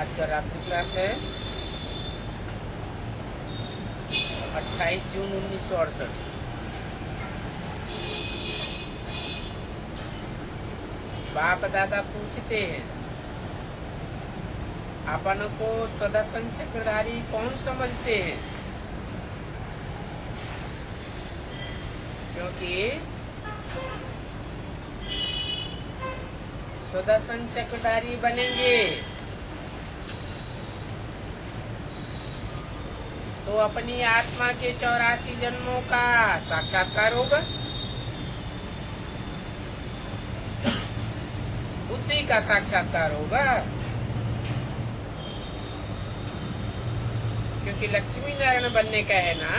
आज का रात्रि क्लास है 28 जून 1968। बाप दादा पूछते हैं अपन को स्वदर्शन चक्रधारी कौन समझते हैं, क्योंकि स्वदर्शन चक्रधारी बनेंगे तो अपनी आत्मा के 84 जन्मों का साक्षात्कार होगा, बुद्धि का साक्षात्कार होगा, क्योंकि लक्ष्मी नारायण बनने का है ना।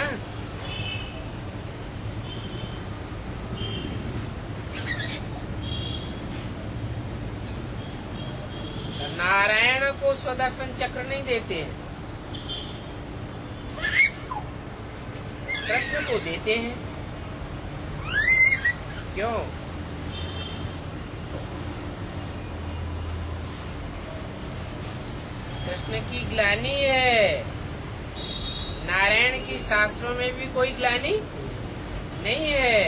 नारायण को स्वदर्शन चक्र नहीं देते हैं, कृष्ण को देते हैं। क्यों? कृष्ण की ग्लानि है, नारायण की शास्त्रों में भी कोई ग्लानि नहीं है।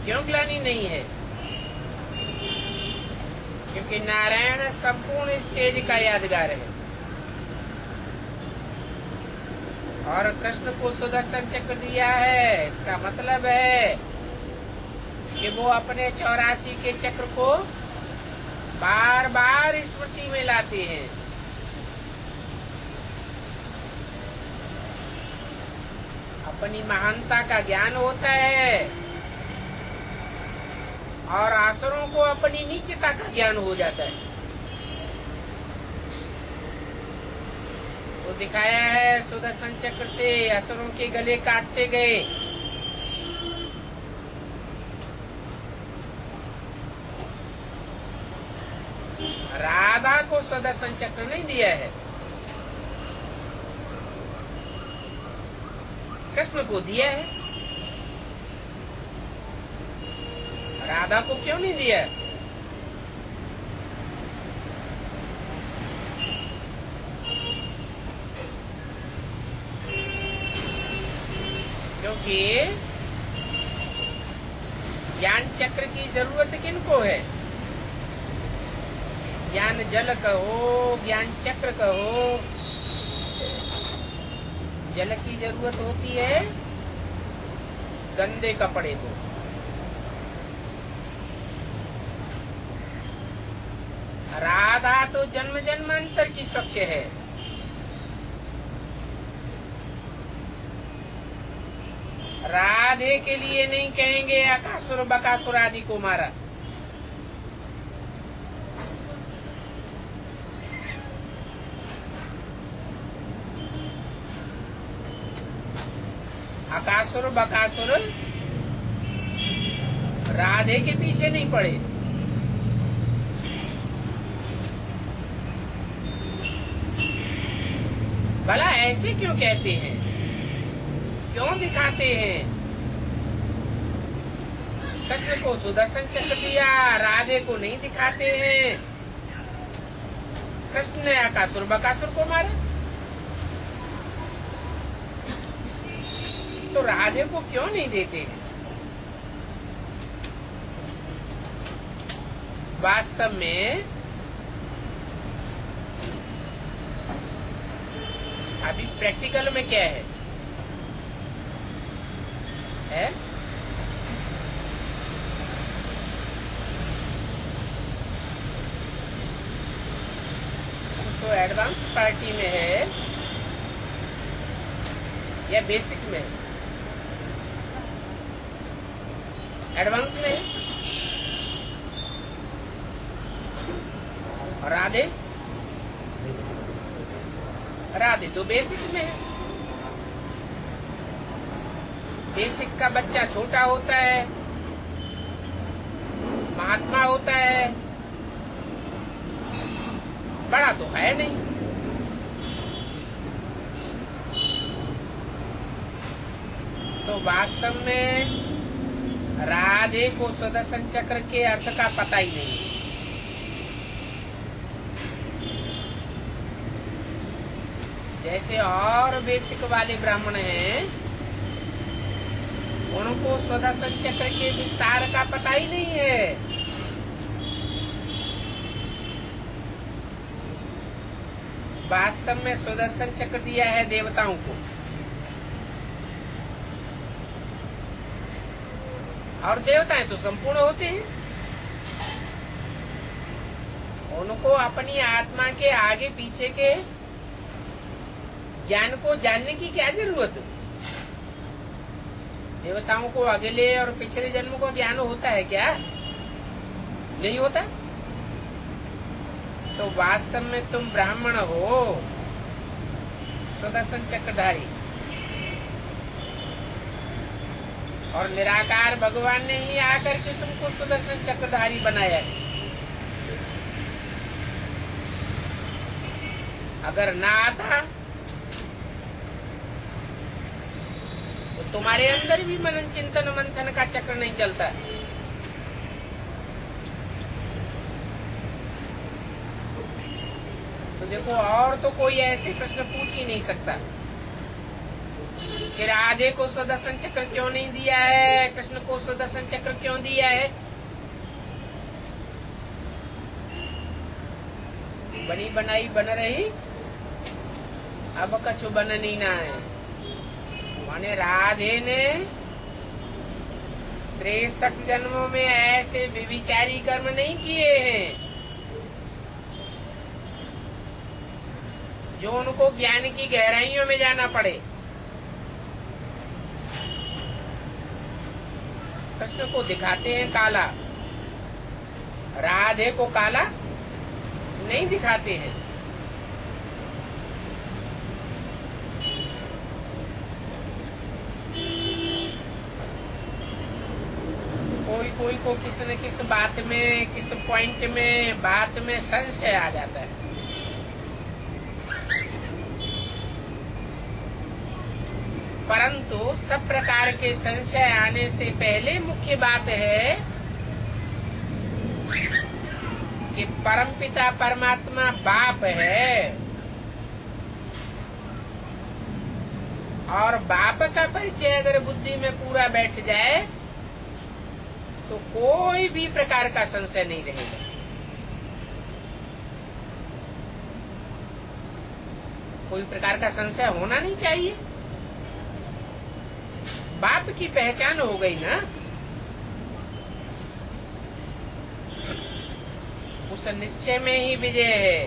क्यों ग्लानि नहीं है? क्योंकि नारायण संपूर्ण स्टेज का यादगार है और कृष्ण को सुदर्शन चक्र दिया है। इसका मतलब है कि वो अपने 84 के चक्र को बार बार स्मृति में लाते हैं। अपनी महानता का ज्ञान होता है और असुरों को अपनी नीचता का ज्ञान हो जाता है। तो दिखाया है सुदर्शन चक्र से असुरों के गले काटते गए। राधा को सुदर्शन चक्र नहीं दिया है, कृष्ण को दिया है। राधा को क्यों नहीं दिया? क्योंकि ज्ञान चक्र की जरूरत किनको है? ज्ञान जल कहो, ज्ञान चक्र कहो, जल की जरूरत होती है गंदे कपड़े को। राधा तो जन्म जन्मांतर की स्वच्छ है। राधे के लिए नहीं कहेंगे अकासुर बकासुर आदि को मारा। अकासुर बकासुर राधे के पीछे नहीं पड़े। भला ऐसे क्यों कहते हैं, क्यों दिखाते हैं? कृष्ण को सुदर्शन चक्र दिया, राधे को नहीं दिखाते हैं। कृष्ण ने अकासुर बकासुर को मारा तो राधे को क्यों नहीं देते हैं? वास्तव में अभी प्रैक्टिकल में क्या है? तो एडवांस पार्टी में है या बेसिक में? एडवांस में है। और राधे तो बेसिक में है। बेसिक का बच्चा छोटा होता है, महात्मा होता है, बड़ा तो है नहीं। तो वास्तव में राधे को सुदर्शन चक्र के अर्थ का पता ही नहीं। जैसे और बेसिक वाले ब्राह्मण हैं, उनको सुदर्शन चक्र के विस्तार का पता ही नहीं है। वास्तव में सुदर्शन चक्र दिया है देवताओं को, और देवताएं तो संपूर्ण होते हैं। उनको अपनी आत्मा के आगे पीछे के ज्ञान को जानने की क्या जरूरत है? देवताओं को अगले और पिछले जन्म को ज्ञान होता है क्या? नहीं होता। तो वास्तव में तुम ब्राह्मण हो, सुदर्शन चक्रधारी, और निराकार भगवान ने ही आकर के तुमको सुदर्शन चक्रधारी बनाया है। अगर ना आता तो तुम्हारे अंदर भी मनन चिंतन मंथन का चक्र नहीं चलता। तो देखो, और तो कोई ऐसे प्रश्न पूछ ही नहीं सकता कि राधे को सुदर्शन चक्र क्यों नहीं दिया है, कृष्ण को सुदर्शन चक्र क्यों दिया है। बनी बनाई बन रही, अब कछु बननी ना है। माने राधे ने 63 जन्मों में ऐसे व्यभिचारी कर्म नहीं किए हैं जो उनको ज्ञान की गहराइयों में जाना पड़े। कृष्ण को दिखाते हैं काला, राधे को काला नहीं दिखाते हैं। कोई को किसी न किस बात में, किस पॉइंट में, बात में संशय आ जाता है। परंतु सब प्रकार के संशय आने से पहले मुख्य बात है कि परमपिता परमात्मा बाप है, और बाप का परिचय अगर बुद्धि में पूरा बैठ जाए तो कोई भी प्रकार का संशय नहीं रहेगा। कोई प्रकार का संशय होना नहीं चाहिए। बाप की पहचान हो गई ना, उस निश्चय में ही विजय है।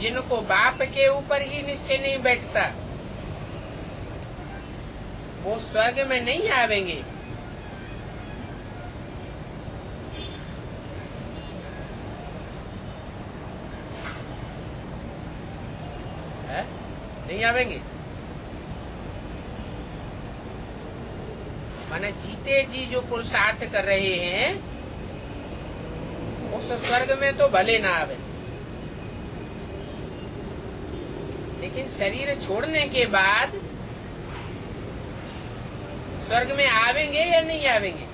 जिनको बाप के ऊपर ही निश्चय नहीं बैठता वो स्वर्ग में नहीं आवेंगे। नहीं आवेंगे। माने जीते जी जो पुरुषार्थ कर रहे हैं उस स्वर्ग में तो भले ना आवे, लेकिन शरीर छोड़ने के बाद स्वर्ग में आवेंगे या नहीं आवेंगे?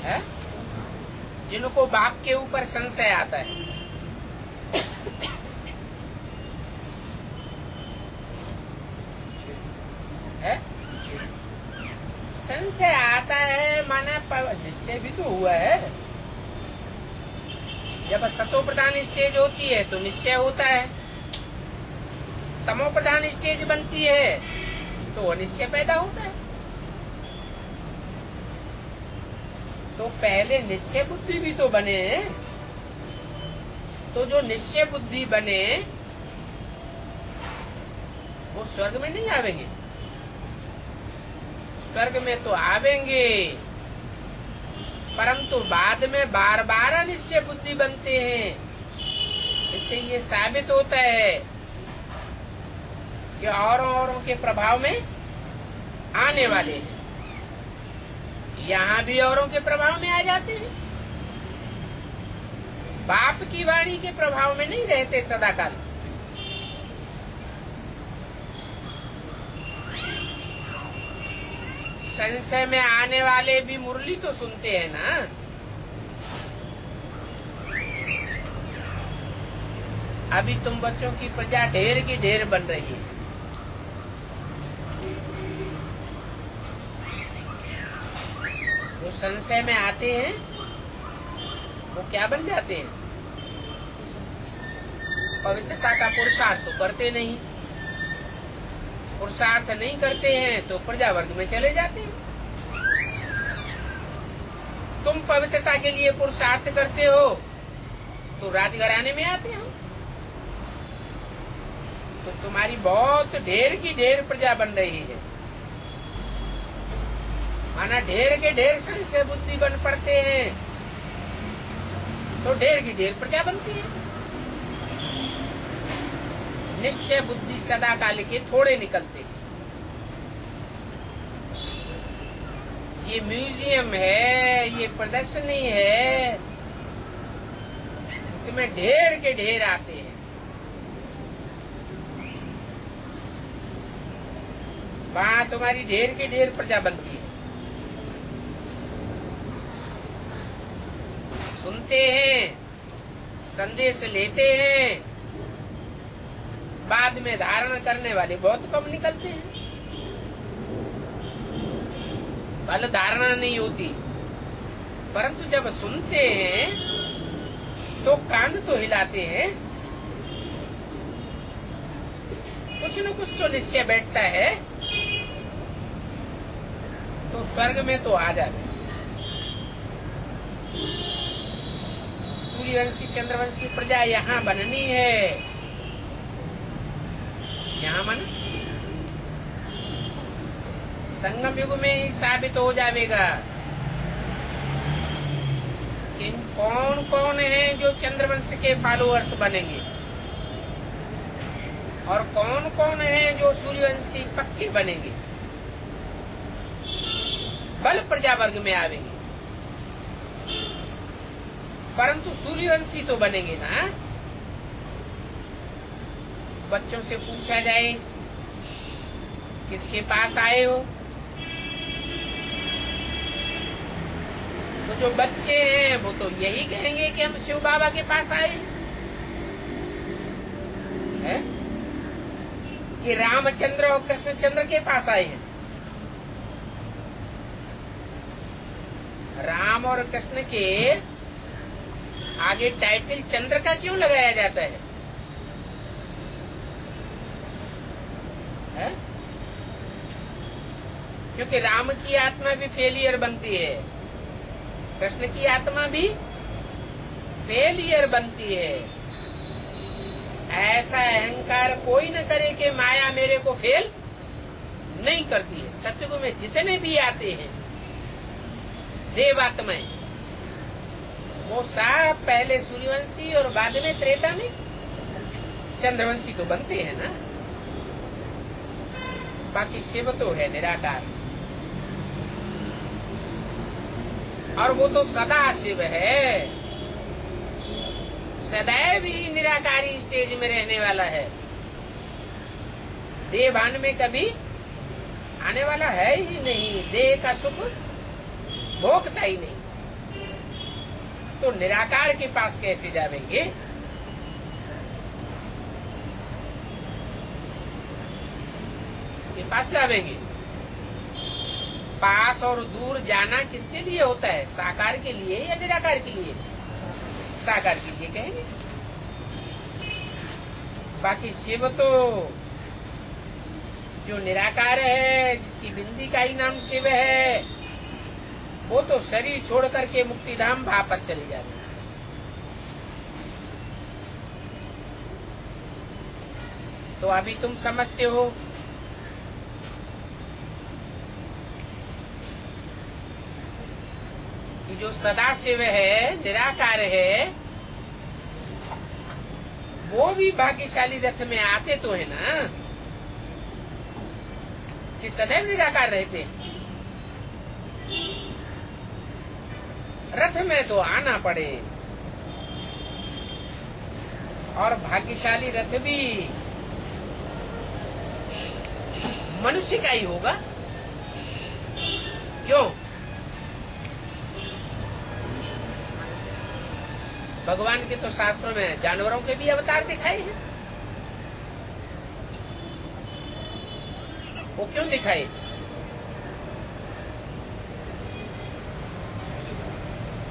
है? जिनको बाप के ऊपर संशय आता है, संशय आता है, माना निश्चय भी तो हुआ है। जब सतो प्रधान स्टेज होती है तो निश्चय होता है, तमो प्रधान स्टेज बनती है तो अनिश्चय पैदा होता है। तो पहले निश्चय बुद्धि भी तो बने, तो जो निश्चय बुद्धि बने वो स्वर्ग में नहीं आवेंगे। स्वर्ग में तो आवेंगे, परंतु बाद में बार बार अनिश्चय बुद्धि बनते हैं। इससे ये साबित होता है कि औरों के प्रभाव में आने वाले हैं, यहाँ भी औरों के प्रभाव में आ जाते हैं। बाप की वाणी के प्रभाव में नहीं रहते सदाकाल। संशय में आने वाले भी मुरली तो सुनते हैं ना। अभी तुम बच्चों की प्रजा ढेर की ढेर बन रही है। जो संशय में आते हैं वो क्या बन जाते हैं? पवित्रता का पुरुषार्थ तो करते नहीं, पुरुषार्थ नहीं करते हैं तो प्रजा वर्ग में चले जाते हैं। तुम पवित्रता के लिए पुरुषार्थ करते हो तो राजघराने में आते हो, तो तुम्हारी बहुत ढेर की ढेर प्रजा बन रही है। माना ढेर के ढेर संशय बुद्धि बन पड़ते हैं तो ढेर की ढेर प्रजा बनती है। निश्चय बुद्धि सदा काल के थोड़े निकलते हैं। ये म्यूजियम है, ये प्रदर्शनी है, इसमें ढेर के ढेर आते हैं। वहां तुम्हारी ढेर की ढेर प्रजा बनती है। सुनते हैं, संदेश लेते हैं, बाद में धारण करने वाले बहुत कम निकलते हैं। फल धारणा नहीं होती, परंतु जब सुनते हैं तो कान तो हिलाते हैं, कुछ न कुछ तो निश्चय बैठता है, तो स्वर्ग में तो आ जाते। सूर्यवंशी चंद्रवंशी प्रजा यहाँ बननी है। यहाँ मन संगम युग में ही साबित हो जाएगा कि कौन कौन है जो चंद्रवंश के फॉलोअर्स बनेंगे और कौन कौन है जो सूर्यवंशी पक्के बनेंगे, बल प्रजा वर्ग में आवेंगे। परंतु सूर्यवंशी तो बनेंगे ना। बच्चों से पूछा जाए किसके पास आए हो, तो जो बच्चे हैं वो तो यही कहेंगे कि हम शिव बाबा के पास आए हैं, कि रामचंद्र और कृष्णचंद्र के पास आए हैं। राम और कृष्ण के आगे टाइटल चंद्र का क्यों लगाया जाता है? क्योंकि राम की आत्मा भी फेलियर बनती है, कृष्ण की आत्मा भी फेलियर बनती है। ऐसा अहंकार कोई न करे कि माया मेरे को फेल नहीं करती है। सत्युग में जितने भी आते हैं देवात्माएं, वो सब पहले सूर्यवंशी और बाद में त्रेता में चंद्रवंशी तो बनते हैं ना। बाकी शिव तो है निराकार, और वो तो सदा शिव है, सदैव ही निराकारी स्टेज में रहने वाला है। देह भान में कभी आने वाला है ही नहीं, देह का सुख भोगता ही नहीं, तो निराकार के पास कैसे जाएंगे? इसके पास जाएंगे। पास और दूर जाना किसके लिए होता है? साकार के लिए या निराकार के लिए? साकार के लिए कहेंगे। बाकी शिव तो जो निराकार है, जिसकी बिंदी का ही नाम शिव है, वो तो शरीर छोड़ करके मुक्तिधाम वापस चले जाते हैं। तो अभी तुम समझते हो कि जो सदाशिव है, निराकार है, वो भी भाग्यशाली रथ में आते तो है ना, कि सदैव निराकार रहते हैं। रथ में तो आना पड़े, और भाग्यशाली रथ भी मनुष्य का ही होगा। क्यों? भगवान के तो शास्त्रों में जानवरों के भी अवतार दिखाए हैं। वो क्यों दिखाए?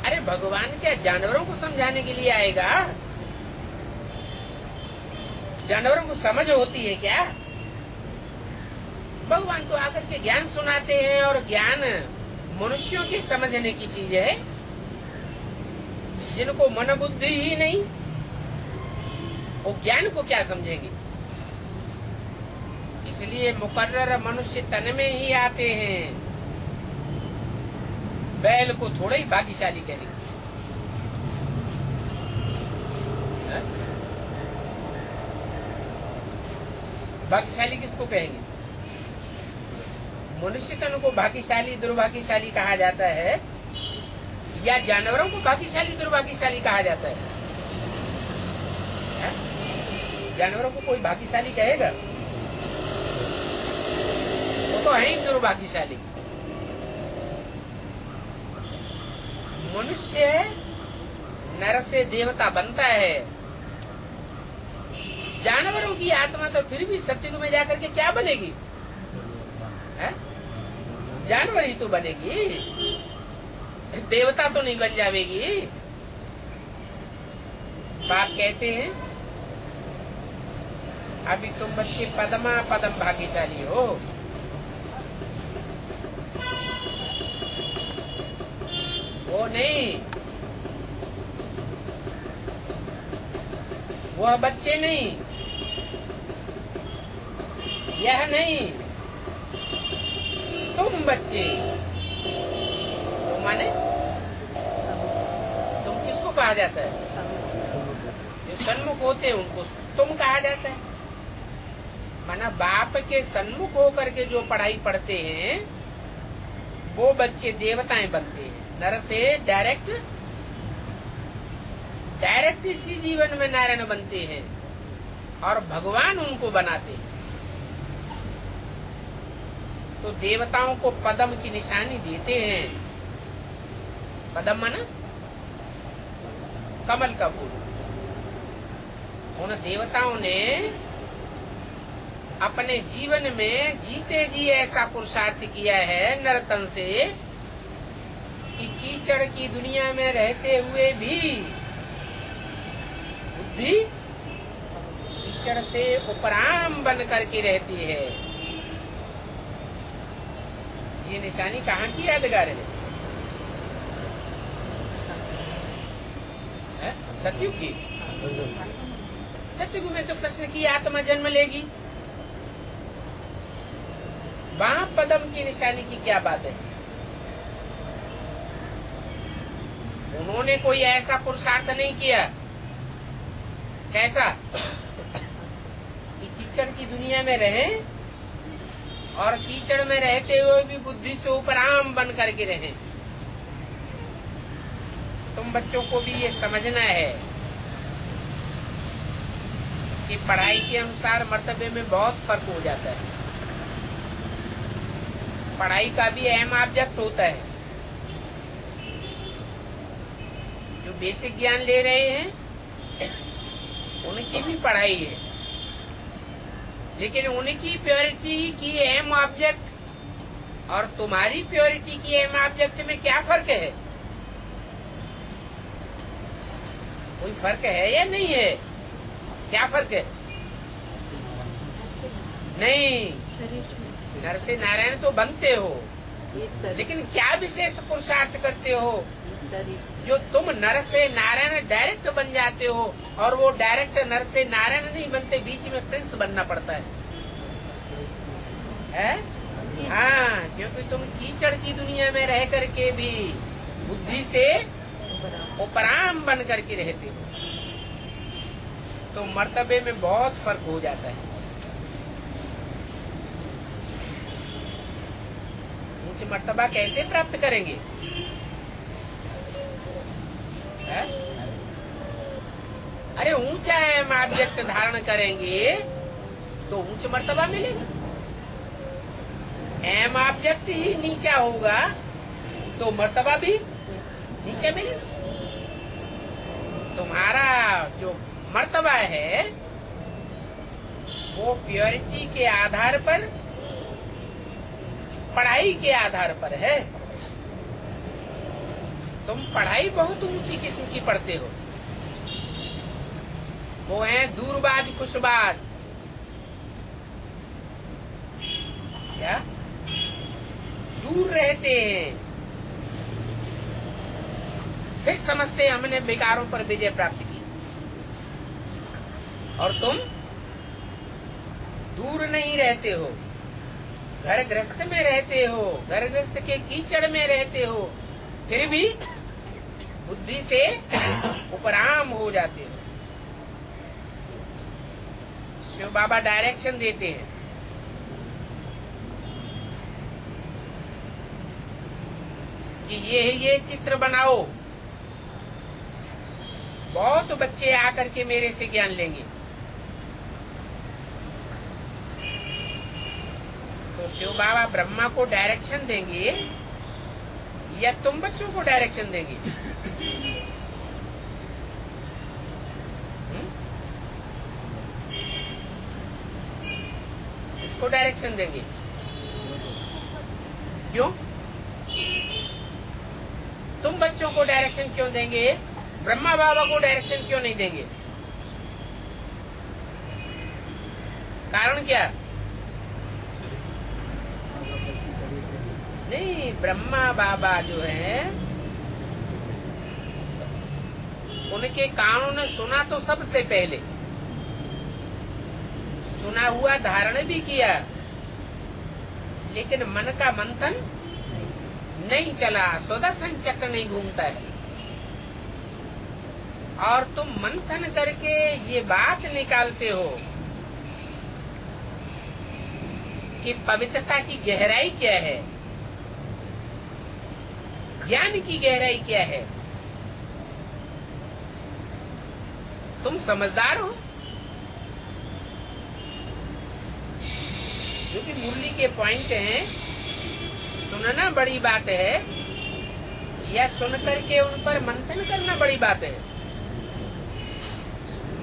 अरे भगवान क्या जानवरों को समझाने के लिए आएगा? जानवरों को समझ होती है क्या? भगवान तो आकर के ज्ञान सुनाते हैं, और ज्ञान मनुष्यों की समझने की चीज है, जिनको मन बुद्धि ही नहीं, वो ज्ञान को क्या समझेंगे? इसलिए मुकर्रर मनुष्य तन में ही आते हैं। बैल को थोड़ा ही भाग्यशाली करेंगे। भाग्यशाली किसको कहेंगे? मनुष्य तन को भाग्यशाली दुर्भाग्यशाली कहा जाता है, या जानवरों को भाग्यशाली दुर्भाग्यशाली कहा जाता है? जानवरों को कोई भाग्यशाली कहेगा? वो तो है ही दुर्भाग्यशाली। मनुष्य नर से देवता बनता है। जानवरों की आत्मा तो फिर भी सत्युग में जाकर के क्या बनेगी? जानवर ही तो बनेगी, देवता तो नहीं बन जाएगी। बाप कहते हैं अभी तुम बच्चे पदमा पदम भाग्यशाली हो। वो नहीं, वह बच्चे नहीं, यह नहीं, तुम बच्चे। तुम माने तुम किसको कहा जाता है? जो सन्मुख होते हैं उनको तुम कहा जाता है। माना बाप के सन्मुख होकर के जो पढ़ाई पढ़ते हैं वो बच्चे देवताएं बनते हैं। नर से डायरेक्ट इसी जीवन में नारायण बनते हैं, और भगवान उनको बनाते हैं। तो देवताओं को पद्म की निशानी देते हैं। पद्म माना कमल का फूल। उन देवताओं ने अपने जीवन में जीते जी ऐसा पुरुषार्थ किया है नरतन से कि कीचड़ की दुनिया में रहते हुए भी बुद्धि कीचड़ से उपराम बन करके रहती है। ये निशानी कहाँ की यादगार है? सतयुग की। सतयुग में तो कृष्ण की आत्मा जन्म लेगी। वहां पद्म की निशानी की क्या बात है? उन्होंने कोई ऐसा पुरुषार्थ नहीं किया। कैसा? कि कीचड़ की दुनिया में रहे और कीचड़ में रहते हुए भी बुद्धि से उपराम बन करके रहे। तुम बच्चों को भी ये समझना है कि पढ़ाई के अनुसार मर्तबे में बहुत फर्क हो जाता है। पढ़ाई का भी अहम ऑब्जेक्ट होता है। जो बेसिक ज्ञान ले रहे हैं उनकी भी पढ़ाई है, लेकिन उनकी प्योरिटी की अहम ऑब्जेक्ट और तुम्हारी प्योरिटी की अहम ऑब्जेक्ट में क्या फर्क है? कोई फर्क है या नहीं है? क्या फर्क है? नहीं, नर से नारायण तो बनते हो, लेकिन क्या विशेष पुरुषार्थ करते हो जो तुम नर से नारायण डायरेक्ट बन जाते हो, और वो डायरेक्ट नर से नारायण नहीं बनते, बीच में प्रिंस बनना पड़ता है? हाँ, क्योंकि तुम कीचड़ की दुनिया में रह करके भी बुद्धि से उपराम बन करके रहते हो, तो मर्तबे में बहुत फर्क हो जाता है। उच्च मर्तबा कैसे प्राप्त करेंगे? है? अरे ऊंचा अहम ऑब्जेक्ट धारण करेंगे तो उच्च मर्तबा मिलेगा। अहम ऑब्जेक्ट ही नीचा होगा तो मर्तबा भी नीचे मिलेगा। तुम्हारा जो मर्तबा है वो प्योरिटी के आधार पर, पढ़ाई के आधार पर है। तुम पढ़ाई बहुत ऊंची किस्म की पढ़ते हो, वो है दूरबाज खुशबाज। क्या दूर रहते हैं, फिर समझते हमने विकारों पर विजय प्राप्त की। और तुम दूर नहीं रहते हो, घर गृहस्थ में रहते हो, घर गृहस्थ के कीचड़ में रहते हो, फिर भी बुद्धि से उपराम हो जाते हो। शिव बाबा डायरेक्शन देते हैं कि ये चित्र बनाओ। बहुत बच्चे आकर के मेरे से ज्ञान लेंगे, तो शिव बाबा ब्रह्मा को डायरेक्शन देंगे या तुम बच्चों को डायरेक्शन देंगे? इसको डायरेक्शन देंगे। क्यों? तुम बच्चों को डायरेक्शन क्यों देंगे? ब्रह्मा बाबा को डायरेक्शन क्यों नहीं देंगे? कारण क्या? नहीं, ब्रह्मा बाबा जो है उनके कानों ने सुना तो सबसे पहले, सुना हुआ धारण भी किया, लेकिन मन का मंथन नहीं चला, सुदर्शन चक्र नहीं घूमता है। और तुम मंथन करके ये बात निकालते हो कि पवित्रता की गहराई क्या है, ज्ञान की गहराई क्या है। तुम समझदार हो, क्योंकि मुरली के पॉइंट हैं, सुनना बड़ी बात है या सुन करके उन पर मंथन करना बड़ी बात है।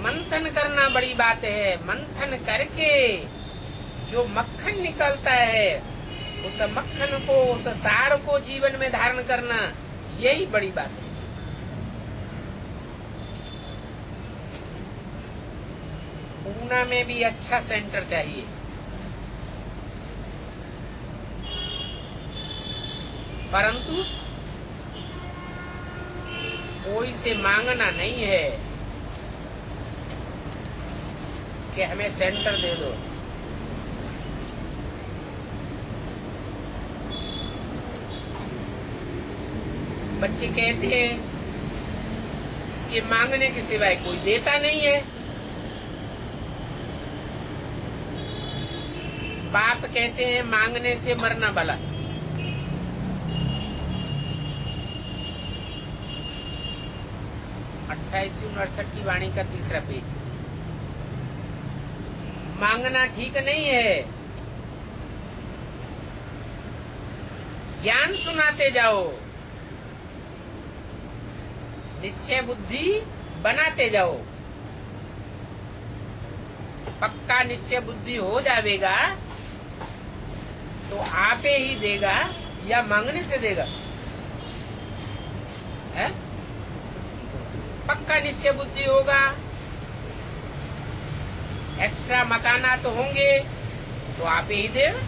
मंथन करना बड़ी बात है। मंथन करके जो मक्खन निकलता है, उस मक्खन को, उस सार को जीवन में धारण करना, यही बड़ी बात है। पूना में भी अच्छा सेंटर चाहिए। परंतु कोई से मांगना नहीं है कि हमें सेंटर दे दो। बच्चे कहते हैं कि मांगने के सिवाय कोई देता नहीं है। बाप कहते हैं मांगने से मरना भला। जून 68 की वाणी का 3रा पेज। मांगना ठीक नहीं है, ज्ञान सुनाते जाओ, निश्चय बुद्धि बनाते जाओ। पक्का निश्चय बुद्धि हो जाएगा तो आपे ही देगा या मांगने से देगा? है? पक्का निश्चय बुद्धि होगा, एक्स्ट्रा मकाना तो होंगे तो आप ही देगा,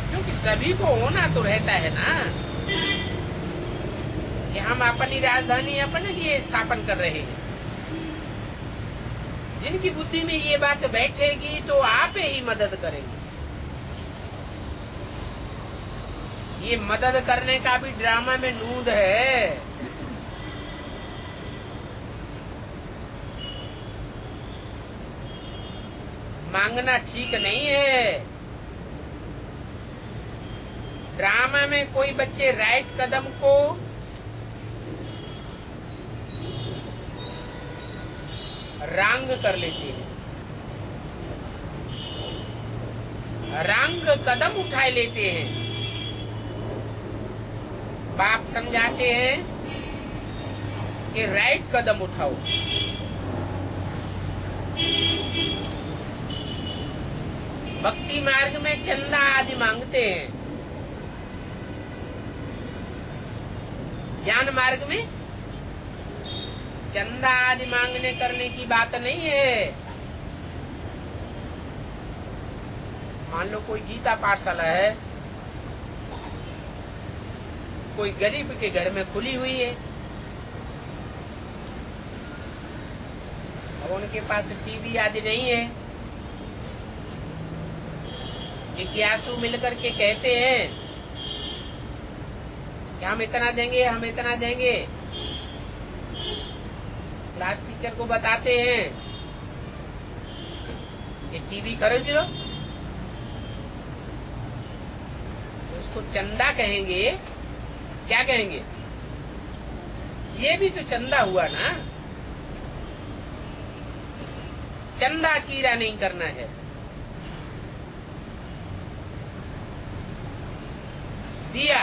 क्योंकि सभी को होना तो रहता है ना कि हम अपनी राजधानी अपने लिए स्थापन कर रहे हैं। जिनकी बुद्धि में ये बात बैठेगी तो आप ही मदद करेंगे। ये मदद करने का भी ड्रामा में नूद है। मांगना ठीक नहीं है। ड्रामा में कोई बच्चे राइट कदम को रंग कर लेते हैं, रंग कदम उठा लेते हैं। बाप समझाते हैं कि राइट कदम उठाओ। भक्ति मार्ग में चंदा आदि मांगते हैं, ज्ञान मार्ग में चंदा आदि मांगने करने की बात नहीं है। मान लो कोई गीता पाठशाला है, कोई गरीब के घर में खुली हुई है, और उनके पास टीवी आदि नहीं है। जिज्ञासु मिलकर के कहते हैं कि हम इतना देंगे, हम इतना देंगे। क्लास टीचर को बताते हैं कि टीवी खरीद लो, तो उसको चंदा कहेंगे। क्या कहेंगे? ये भी तो चंदा हुआ ना। चंदा चीरा नहीं करना है। दिया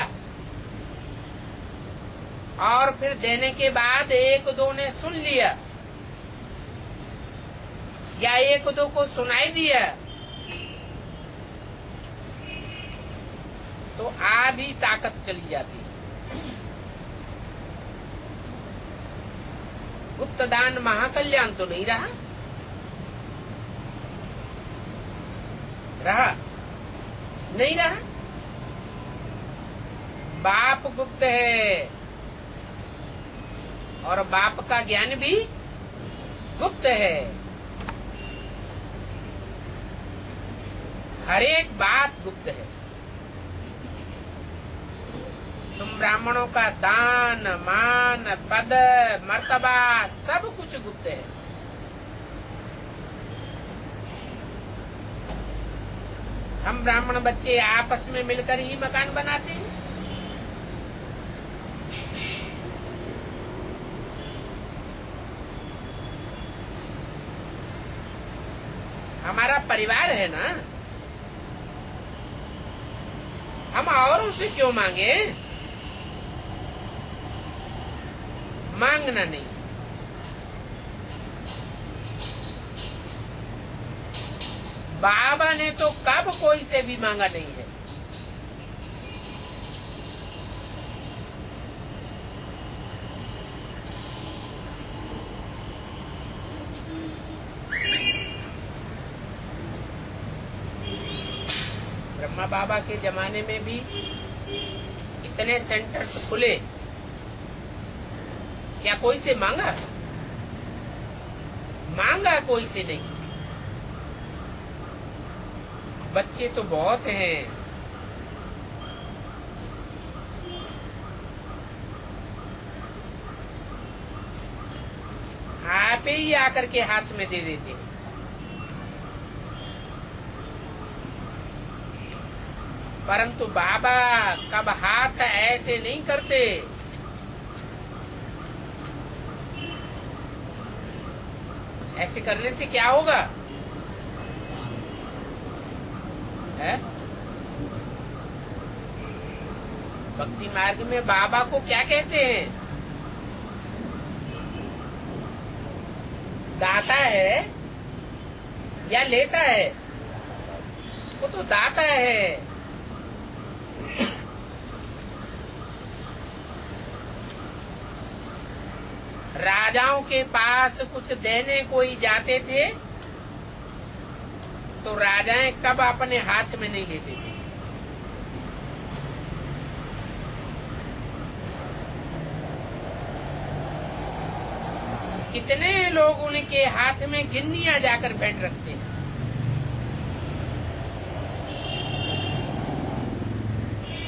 और फिर देने के बाद एक दो ने सुन लिया या एक दो को सुनाई दिया, तो आधी ताकत चली जाती है। गुप्त दान महाकल्याण तो नहीं रहा। नहीं रहा। बाप गुप्त है और बाप का ज्ञान भी गुप्त है। हर एक बात गुप्त है। तुम ब्राह्मणों का दान, मान, पद, मर्तबा सब कुछ गुप्त है। हम ब्राह्मण बच्चे आपस में मिलकर ही मकान बनाते हैं। हमारा परिवार है ना, हम औरों से क्यों मांगे? मांगना नहीं। बाबा ने तो कब कोई से भी मांगा नहीं है। ब्रह्मा बाबा के जमाने में भी इतने सेंटर्स खुले, क्या कोई से मांगा? मांगा कोई से नहीं। बच्चे तो बहुत हैं। आप ही आकर के हाथ में दे देते हैं। परंतु बाबा कब हाथ ऐसे नहीं करते। ऐसे करने से क्या होगा? है? भक्ति मार्ग में बाबा को क्या कहते हैं? दाता है या लेता है? वो तो दाता है। राजाओं के पास कुछ देने कोई जाते थे तो राजाएं कब अपने हाथ में नहीं लेते थे। कितने लोग उनके हाथ में गिन्नियां जाकर बैठ रखते हैं।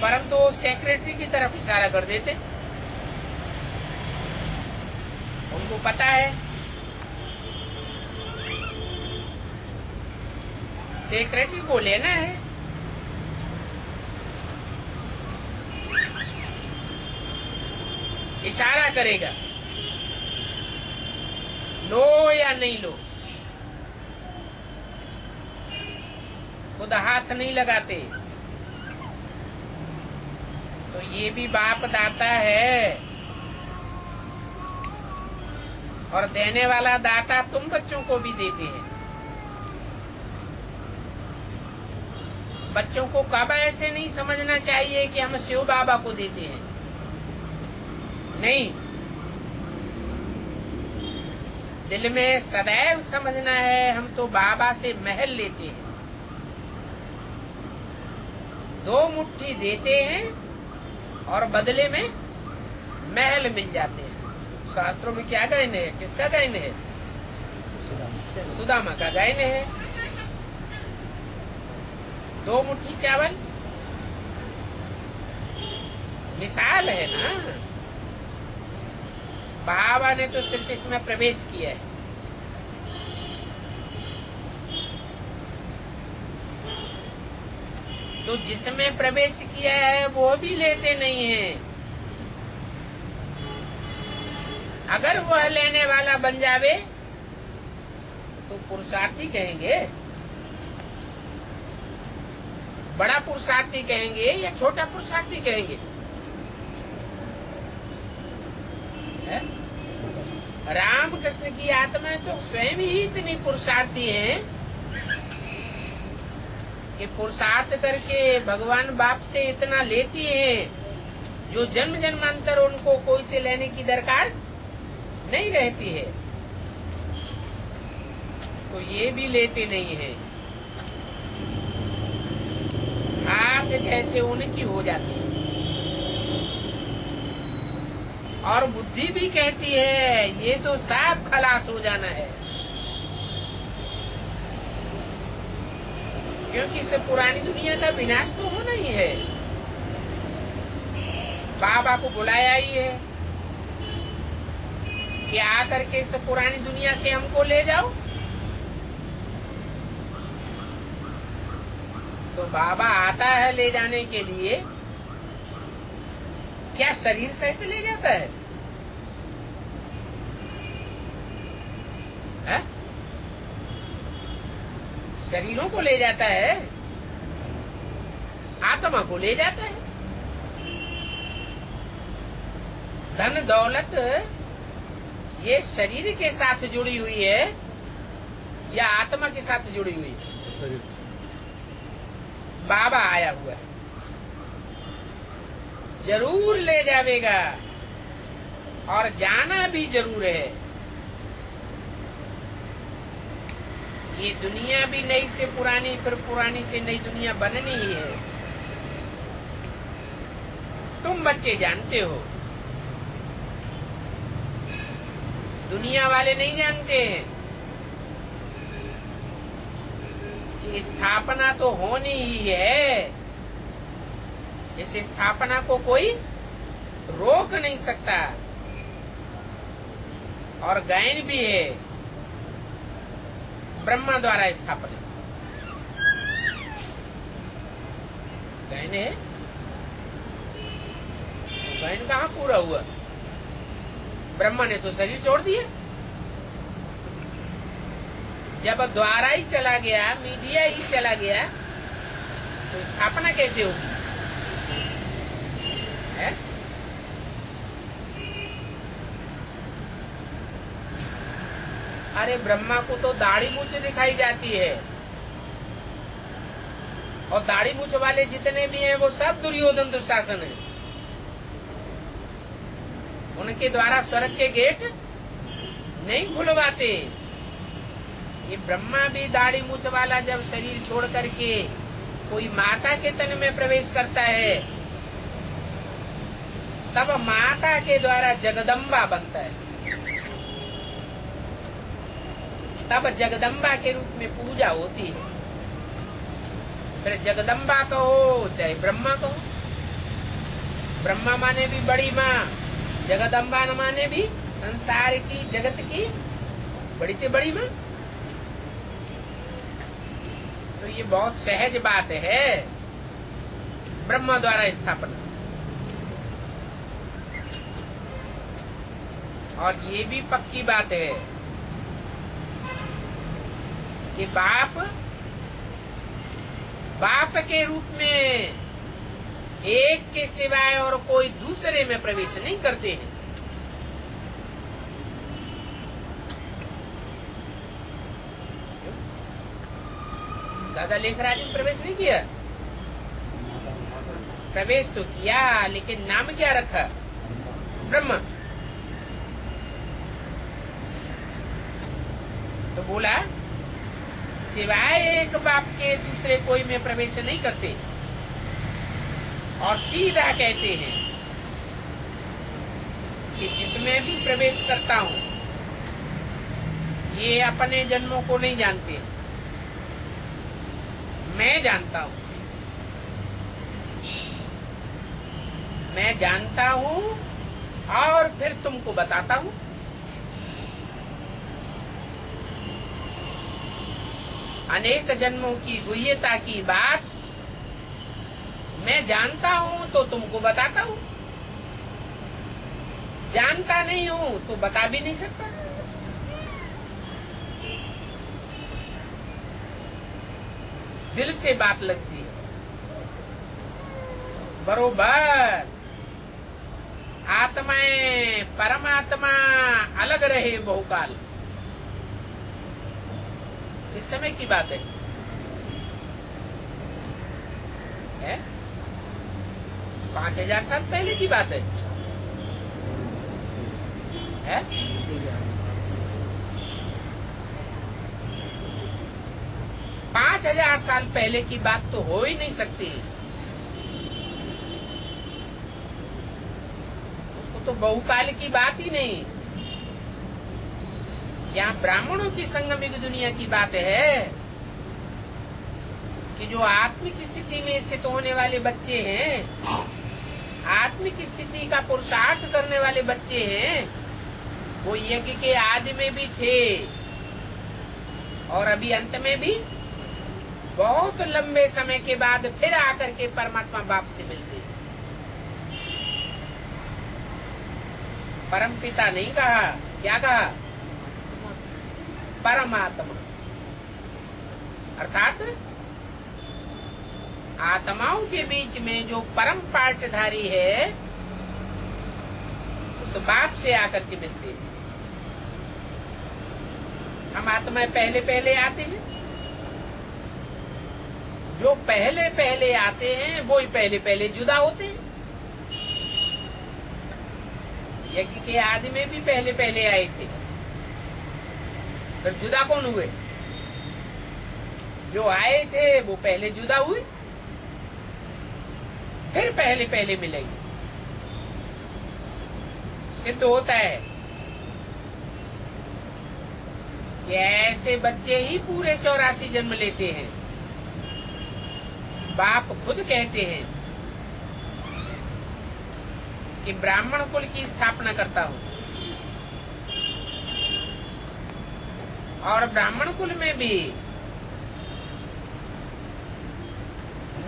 परंतु वो सेक्रेटरी की तरफ इशारा कर देते। उनको पता है सेक्रेटरी को लेना है। इशारा करेगा, लो या नहीं लो। खुद हाथ नहीं लगाते। तो ये भी बाप दाता है। और देने वाला दाता तुम बच्चों को भी देते हैं। बच्चों को कब ऐसे नहीं समझना चाहिए कि हम शिव बाबा को देते हैं, नहीं। दिल में सदैव समझना है हम तो बाबा से महल लेते हैं। 2 मुट्ठी देते हैं और बदले में महल मिल जाते हैं। शास्त्रों में क्या गायन है, किसका गायन है? सुदामा का गायन है। 2 मुट्ठी चावल मिसाल है ना। बाबा ने तो सिर्फ इसमें प्रवेश किया है। तो जिसमें प्रवेश किया है वो भी लेते नहीं है। अगर वह लेने वाला बन जावे तो पुरुषार्थी कहेंगे, बड़ा पुरुषार्थी कहेंगे या छोटा पुरुषार्थी कहेंगे? रामकृष्ण की आत्मा तो स्वयं ही इतनी पुरुषार्थी है कि पुरुषार्थ करके भगवान बाप से इतना लेती है जो जन्म जन्मांतर उनको कोई से लेने की दरकार नहीं रहती है। तो ये भी लेते नहीं है, हाथ जैसे उनकी हो जाती है। और बुद्धि भी कहती है ये तो साफ खलास हो जाना है, क्योंकि इस पुरानी दुनिया का विनाश तो होना ही है। बाबा को बुलाया ही है कि आकर के इस पुरानी दुनिया से हमको ले जाओ। तो बाबा आता है ले जाने के लिए, क्या शरीर सहित ले जाता है? शरीरों को ले जाता है, आत्मा को ले जाता है। धन दौलत ये शरीर के साथ जुड़ी हुई है या आत्मा के साथ जुड़ी हुई है? बाबा आया हुआ है, जरूर ले जावेगा और जाना भी जरूर है। ये दुनिया भी नई से पुरानी, फिर पुरानी से नई दुनिया बननी ही है। तुम बच्चे जानते हो, दुनिया वाले नहीं जानते हैं कि स्थापना तो होनी ही है। इस स्थापना को कोई रोक नहीं सकता। और गायन भी है, ब्रह्मा द्वारा स्थापना गायन है। गायन कहाँ पूरा हुआ? ब्रह्मा ने तो शरीर छोड़ दिया। जब द्वारा ही चला गया, मीडिया ही चला गया, तो स्थापना कैसे होगी? अरे ब्रह्मा को तो दाढ़ी मूछ दिखाई जाती है, और दाढ़ी मूछ वाले जितने भी हैं वो सब दुर्योधन दुशासन है। उनके द्वारा स्वर्ग के गेट नहीं खुलवाते। ये ब्रह्मा भी दाढ़ी मूछ वाला जब शरीर छोड़ करके कोई माता के तन में प्रवेश करता है, तब माता के द्वारा जगदम्बा बनता है। तब जगदम्बा के रूप में पूजा होती है। फिर जगदम्बा कहो चाहे ब्रह्मा कहो, ब्रह्मा माने भी बड़ी माँ, जगदम्बा न माने भी संसार की, जगत की बड़ी से बड़ी माँ। तो ये बहुत सहज बात है, ब्रह्मा द्वारा स्थापना। और ये भी पक्की बात है कि बाप के रूप में एक के सिवाय और कोई दूसरे में प्रवेश नहीं करते हैं। दादा लेखराज ने प्रवेश नहीं किया, प्रवेश तो किया, लेकिन नाम क्या रखा? ब्रह्म। तो बोला सिवाय एक बाप के दूसरे कोई में प्रवेश नहीं करते, और सीधा कहते हैं कि जिसमें भी प्रवेश करता हूं ये अपने जन्मों को नहीं जानते, मैं जानता हूं, मैं जानता हूं और फिर तुमको बताता हूं। अनेक जन्मों की गुह्यता की बात मैं जानता हूं तो तुमको बताता हूं, जानता नहीं हूं तो बता भी नहीं सकता। दिल से बात लगती है बरोबर। आत्माएं परमात्मा अलग रहे बहुकाल, इस समय की बात है? 5000 साल पहले की बात है? 5000 साल पहले की बात तो हो ही नहीं सकती, उसको तो बहुकाल की बात ही नहीं। यहाँ ब्राह्मणों की संगमिक दुनिया की बात है कि जो आत्मिक स्थिति में स्थित होने वाले बच्चे हैं, आत्मिक स्थिति का पुरुषार्थ करने वाले बच्चे हैं, वो यज्ञ के आदि में भी थे और अभी अंत में भी बहुत लंबे समय के बाद फिर आकर के परमात्मा बाप से मिलते। परम पिता नहीं कहा, क्या कहा? परमात्मा। अर्थात आत्माओं के बीच में जो परम पाठधारी है उस बाप से आकर के मिलते हैं। हम आत्माएं पहले पहले आते हैं, जो पहले पहले आते हैं वो ही पहले पहले जुदा होते हैं। यज्ञ के आदि में भी पहले पहले आए थे, फिर जुदा कौन हुए? जो आए थे वो पहले जुदा हुए, फिर पहले पहले मिलेंगे। सिद्ध होता है कि ऐसे बच्चे ही पूरे 84 जन्म लेते हैं। बाप खुद कहते हैं कि ब्राह्मण कुल की स्थापना करता हूं, और ब्राह्मण कुल में भी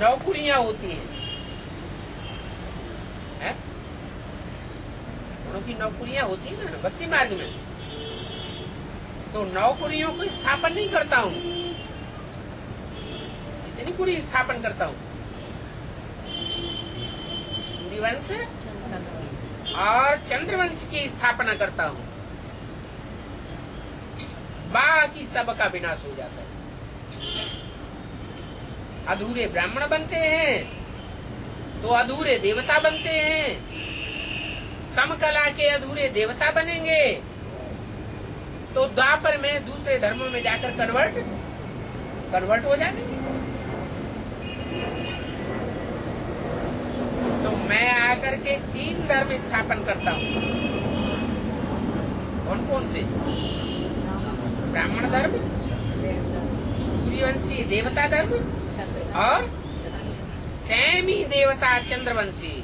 नौकरियां होती हैं, उनकी नौकरियां होती है ना भक्ति मार्ग में, तो नौकरियों को स्थापन नहीं करता हूं, इतनी पूरी स्थापन करता हूं। सूर्यवंश और चंद्रवंश की स्थापना करता हूं, बाकी सब का विनाश हो जाता है। अधूरे ब्राह्मण बनते हैं तो अधूरे देवता बनते हैं, कम कला के अधूरे देवता बनेंगे तो द्वापर में दूसरे धर्मों में जाकर कन्वर्ट हो जाएंगे। तो मैं आकर के 3 धर्म स्थापन करता हूं। कौन कौन से? ब्राह्मण धर्म, सूर्यवंशी देवता धर्म और सैमी देवता चंद्रवंशी।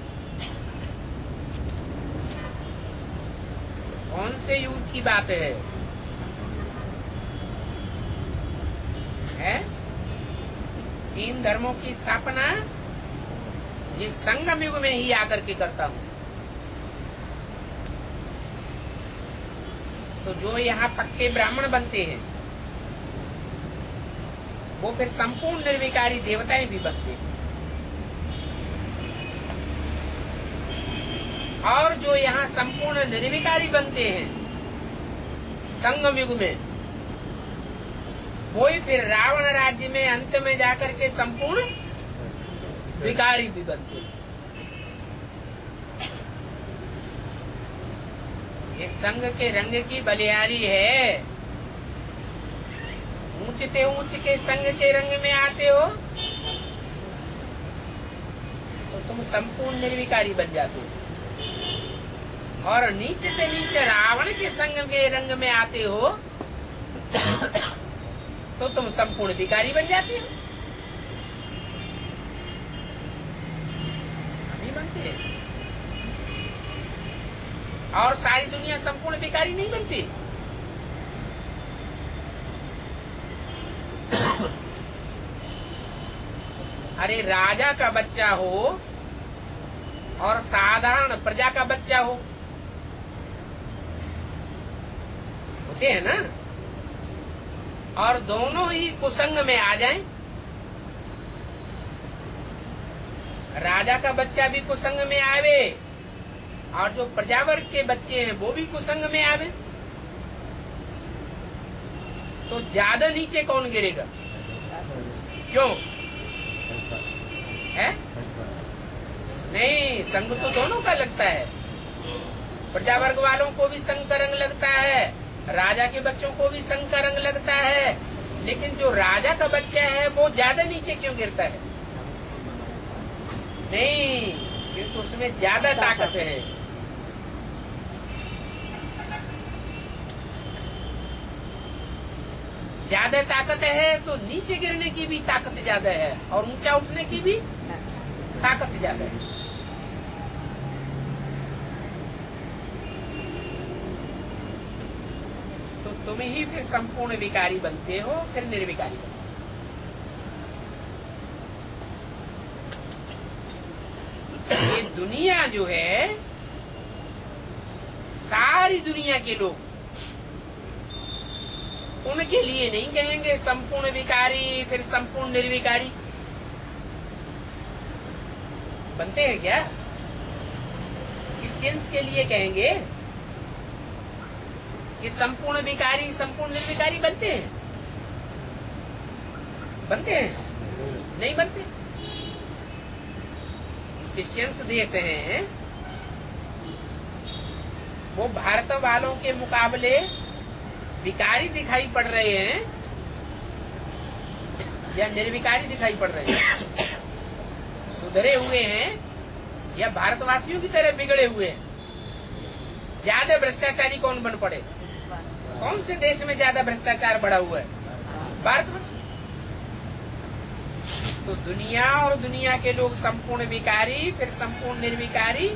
कौन से युग की बात है? 3 धर्मों की स्थापना ये संगम युग में ही आकर के करता हूं। तो जो यहाँ पक्के ब्राह्मण बनते हैं वो फिर संपूर्ण निर्विकारी देवताएं भी बनते हैं, और जो यहाँ संपूर्ण निर्विकारी बनते हैं संगम युग में, वो ही फिर रावण राज्य में अंत में जाकर के संपूर्ण विकारी भी बनते। ये संग के रंग की बलिहारी है। ऊंचते ऊंच के संग के रंग में आते हो तो तुम संपूर्ण निर्विकारी बन जाते हो, और नीचते नीचे रावण के संग के रंग में आते हो तो तुम संपूर्ण विकारी बन जाते हो। अभी बनते हैं, और सारी दुनिया संपूर्ण विकारी नहीं बनती। अरे राजा का बच्चा हो और साधारण प्रजा का बच्चा हो, होते हैं ना, और दोनों ही कुसंग में आ जाएं। राजा का बच्चा भी कुसंग में आवे और जो प्रजावर्ग के बच्चे हैं वो भी कुसंग में आवे, तो ज्यादा नीचे कौन गिरेगा? क्यों है? नहीं, संग तो दोनों का लगता है। प्रजावर्ग वालों को भी संग का रंग लगता है, राजा के बच्चों को भी संग का रंग लगता है, लेकिन जो राजा का बच्चा है वो ज्यादा नीचे क्यों गिरता है? नहीं, क्योंकि उसमें ज्यादा ताकत है। ज्यादा ताकत है तो नीचे गिरने की भी ताकत ज्यादा है और ऊंचा उठने की भी ताकत ज्यादा है। तो तुम ही फिर संपूर्ण विकारी बनते हो, फिर निर्विकारी बनते हो। ये दुनिया जो है, सारी दुनिया के लोग उनके लिए नहीं कहेंगे संपूर्ण विकारी फिर संपूर्ण निर्विकारी बनते हैं क्या? क्रिश्चियंस के लिए कहेंगे कि संपूर्ण विकारी संपूर्ण निर्विकारी बनते हैं? बनते हैं? नहीं बनते। क्रिश्चियंस देश हैं, वो भारत वालों के मुकाबले विकारी दिखाई पड़ रहे हैं या निर्विकारी दिखाई पड़ रहे हैं? सुधरे हुए हैं या भारतवासियों की तरह बिगड़े हुए हैं? ज्यादा भ्रष्टाचारी कौन बन पड़े? कौन से देश में ज्यादा भ्रष्टाचार बढ़ा हुआ है? भारतवर्ष में। तो दुनिया और दुनिया के लोग संपूर्ण विकारी फिर संपूर्ण निर्विकारी,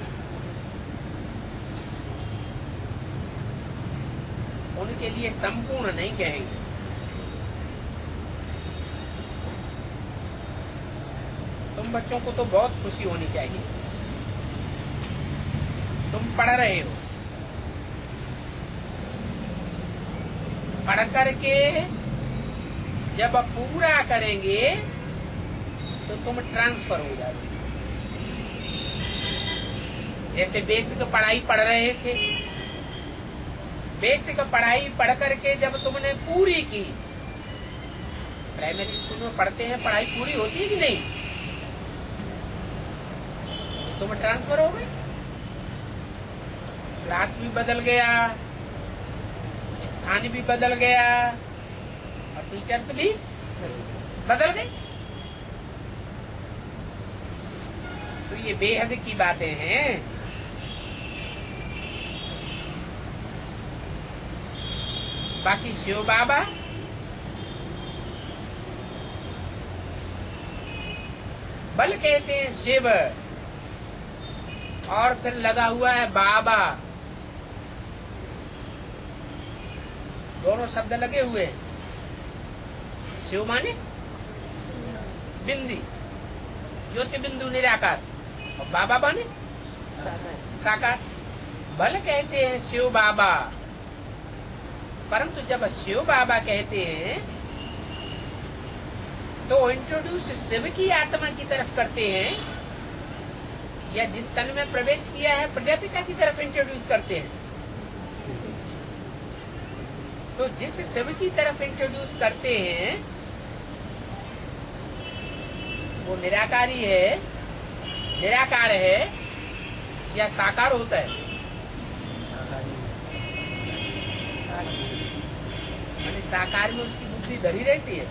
उनके लिए संपूर्ण नहीं कहेंगे। तुम बच्चों को तो बहुत खुशी होनी चाहिए, तुम पढ़ रहे हो, पढ़ करके जब पूरा करेंगे तो तुम ट्रांसफर हो जाओगे। जैसे बेसिक पढ़ाई पढ़ रहे थे, बेसिक पढ़ाई पढ़ करके जब तुमने पूरी की, प्राइमरी स्कूल में पढ़ते हैं, पढ़ाई पूरी होती है कि नहीं? तुम ट्रांसफर हो गए, क्लास भी बदल गया, स्थान भी बदल गया और टीचर्स भी बदल गए। तो ये बेहद की बातें हैं। बाकी शिव बाबा बल कहते हैं शिव, और फिर लगा हुआ है बाबा, दोनों शब्द लगे हुए हैं। शिव माने बिंदी, ज्योति बिंदु निराकार, और बाबा माने साकार। बल कहते हैं शिव बाबा, परंतु जब शिव बाबा कहते हैं तो इंट्रोड्यूस शिव की आत्मा की तरफ करते हैं या जिस तन में प्रवेश किया है प्रजापिता की तरफ इंट्रोड्यूस करते हैं? तो जिस शिव की तरफ इंट्रोड्यूस करते हैं वो निराकारी है, निराकार है या साकार होता है? यानी साकार में उसकी बुद्धि धरी रहती है?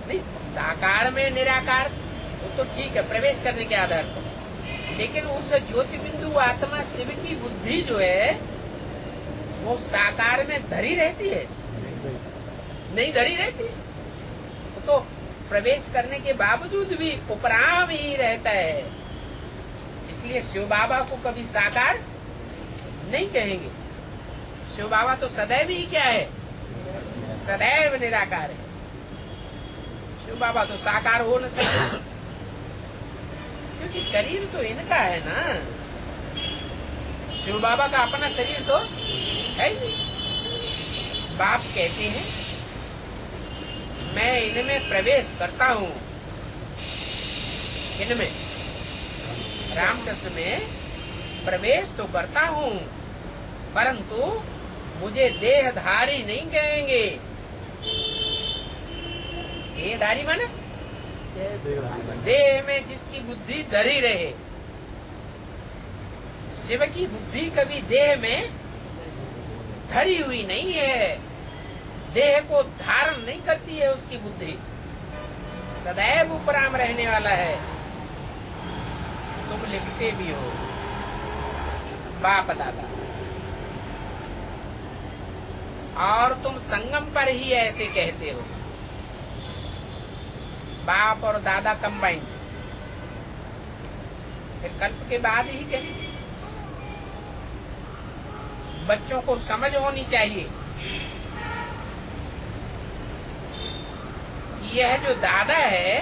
नहीं, साकार में निराकार वो तो ठीक है प्रवेश करने के आधार पर, लेकिन उस ज्योति बिंदु आत्मा शिव की बुद्धि जो है वो साकार में धरी रहती है? नहीं धरी रहती। तो प्रवेश करने के बावजूद भी उपराम ही रहता है, इसलिए शिव बाबा को कभी साकार नहीं कहेंगे। शिव बाबा तो सदैव ही क्या है? सदैव निराकार है। शिव बाबा तो साकार हो न सकते, क्योंकि शरीर तो इनका है ना। शिव बाबा का अपना शरीर तो है ही नहीं। बाप कहते हैं मैं इनमें प्रवेश करता हूँ, इनमें रामकृष्ण में प्रवेश तो करता हूँ, परंतु मुझे देहधारी नहीं कहेंगे। देहधारी माने देह में जिसकी बुद्धि धरी रहे। शिव की बुद्धि कभी देह में धरी हुई नहीं है, देह को धारण नहीं करती है उसकी बुद्धि, सदैव उपराम रहने वाला है। तुम लिखते भी हो बाप दादा, और तुम संगम पर ही ऐसे कहते हो, बाप और दादा कंबाइंड। फिर कल्प के बाद ही कहें। बच्चों को समझ होनी चाहिए कि यह जो दादा है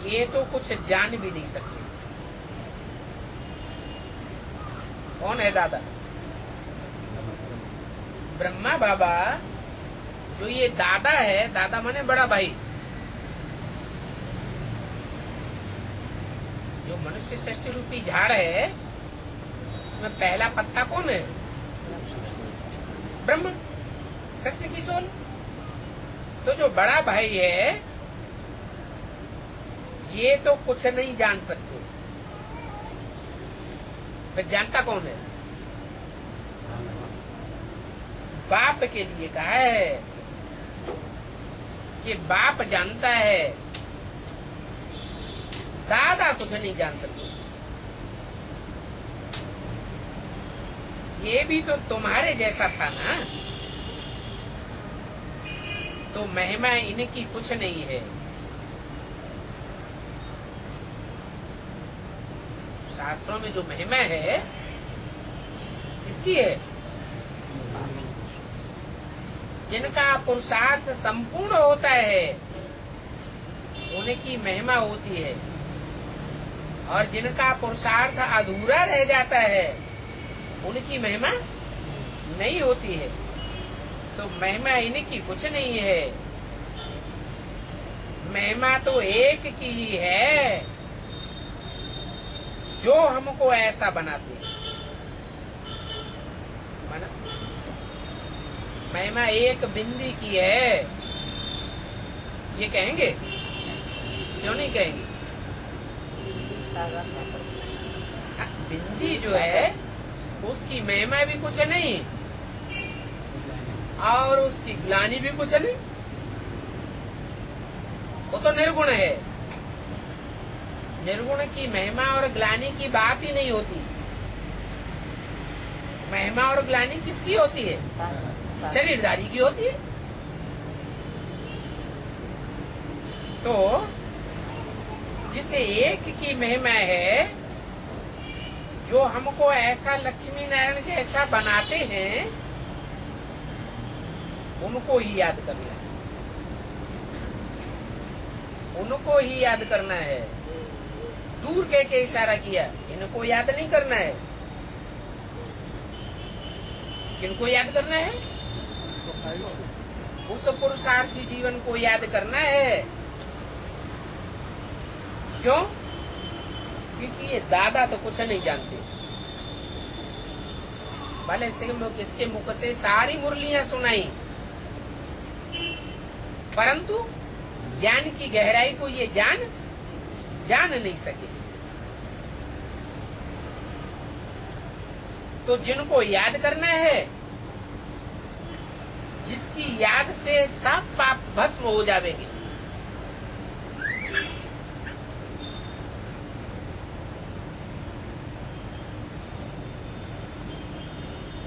ये तो कुछ जान भी नहीं सकते। कौन है दादा? ब्रह्मा बाबा। जो ये दादा है, दादा माने बड़ा भाई, जो मनुष्य सृष्टि रूपी झाड़ है इसमें पहला पत्ता कौन है? ब्रह्मा, कृष्ण की सोल। तो जो बड़ा भाई है ये तो कुछ नहीं जान सकते, फिर जानता कौन है? बाप के लिए कहा है कि बाप जानता है, दादा कुछ नहीं जान सकते। ये भी तो तुम्हारे जैसा था ना, तो महिमा इनकी कुछ नहीं है। शास्त्रों में जो महिमा है इसकी है, जिनका पुरुषार्थ संपूर्ण होता है उनकी महिमा होती है, और जिनका पुरुषार्थ अधूरा रह जाता है उनकी महिमा नहीं होती है। तो महिमा इनकी कुछ नहीं है, महिमा तो एक की ही है जो हमको ऐसा बनाते हैं। माना महिमा एक बिंदी की है, ये कहेंगे? क्यों नहीं कहेंगे? बिंदी जो है उसकी महिमा भी कुछ नहीं और उसकी ग्लानि भी कुछ नहीं, वो तो निर्गुण है। निर्गुण की महिमा और ग्लानि की बात ही नहीं होती। महिमा और ग्लानि किसकी होती है? शरीरधारी की होती है। तो जिसे एक की महिमा है, जो हमको ऐसा लक्ष्मी नारायण जैसा बनाते हैं, उनको ही याद करना है, उनको ही याद करना है। दूर कह के इशारा किया, इनको याद नहीं करना है। किनको याद करना है? उस पुरुषार्थी जीवन को याद करना है। क्यों? क्योंकि ये दादा तो कुछ नहीं जानते, भले से इसके मुख से सारी मुरलियां सुनाई, परंतु ज्ञान की गहराई को ये जान नहीं सके। तो जिनको याद करना है, जिसकी याद से सब पाप भस्म हो जावेंगे,